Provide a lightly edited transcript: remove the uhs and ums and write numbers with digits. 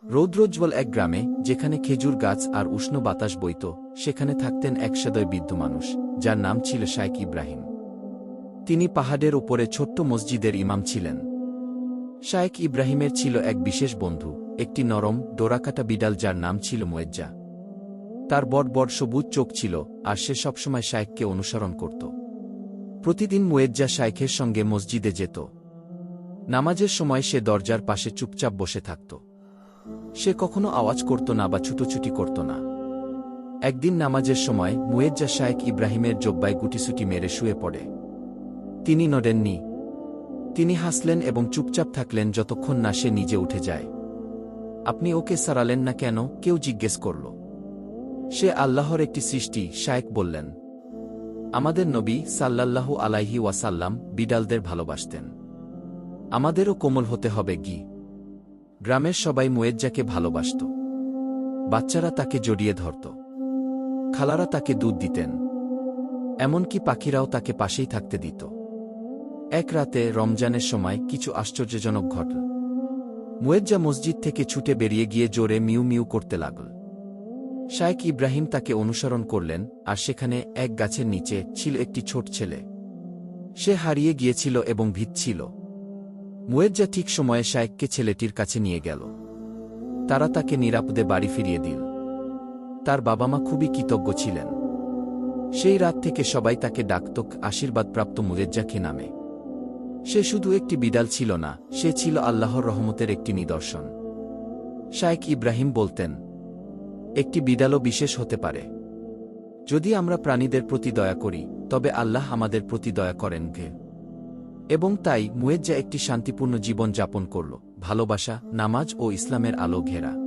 রৌদ্রোজ্জ্বল এক গ্রামে, যেখানে খেজুর গাছ আর উষ্ণ বাতাস বইত, সেখানে থাকতেন এক সদয় বৃদ্ধ মানুষ, যার নাম ছিল শায়খ ইব্রাহিম। তিনি পাহাড়ের ওপরে ছোট্ট মসজিদের ইমাম ছিলেন। শায়খ ইব্রাহিমের ছিল এক বিশেষ বন্ধু, একটি নরম, ডোরাকাটা বিড়াল যার নাম ছিল মুয়েজ্জা। তার বড় বড় সবুজ চোখ ছিল, আর সে সবসময় শায়খকে অনুসরণ করত। প্রতিদিন মুয়েজ্জা শায়খের সঙ্গে মসজিদে যেত। নামাজের সময় সে দরজার পাশে চুপচাপ বসে থাকত। সে কখনো আওয়াজ করত না বা ছুটোছুটি করত না। একদিন নামাজের সময় মুয়েজ্জা শায়খ ইব্রাহিমের জব্বায় গুটিসুটি মেরে শুয়ে পড়ে। তিনি নড়েননি। তিনি হাসলেন এবং চুপচাপ থাকলেন যতক্ষণ না সে নিজে উঠে যায়। আপনি ওকে সারালেন না কেন? কেউ জিজ্ঞেস করল। সে আল্লাহর একটি সৃষ্টি, শায়খ বললেন। আমাদের নবী সাল্লাল্লাহু আলাইহি ওয়াসাল্লাম বিড়ালদের ভালোবাসতেন। আমাদেরও কোমল হতে হবে কি? গ্রামের সবাই মুয়েজ্জাকে ভালোবাসত। বাচ্চারা তাকে জড়িয়ে ধরত। খালারা তাকে দুধ দিতেন। এমনকি পাখিরাও তাকে পাশেই থাকতে দিত। এক রাতে রমজানের সময় কিছু আশ্চর্যজনক ঘটল। মুয়েজ্জা মসজিদ থেকে ছুটে বেরিয়ে গিয়ে জোরে মিউ মিউ করতে লাগল। শায়খ ইব্রাহিম তাকে অনুসরণ করলেন, আর সেখানে এক গাছের নিচে ছিল একটি ছোট ছেলে। সে হারিয়ে গিয়েছিল এবং ভীত ছিল। মুয়েজ্জা ঠিক সময়ে শায়খকে ছেলেটির কাছে নিয়ে গেল। তারা তাকে নিরাপদে বাড়ি ফিরিয়ে দিল। তার বাবা মা খুবই কৃতজ্ঞ ছিলেন। সেই রাত থেকে সবাই তাকে ডাকত আশীর্বাদপ্রাপ্ত মুয়েজ্জাকে নামে। সে শুধু একটি বিড়াল ছিল না, সে ছিল আল্লাহর রহমতের একটি নিদর্শন। শায়খ ইব্রাহিম বলতেন, একটি বিড়ালও বিশেষ হতে পারে। যদি আমরা প্রাণীদের প্রতি দয়া করি, তবে আল্লাহ আমাদের প্রতি দয়া করেন। এবং তাই মুয়েজ্জা একটি শান্তিপূর্ণ জীবন যাপন করল, ভালোবাসা, নামাজ ও ইসলামের আলো ঘেরা।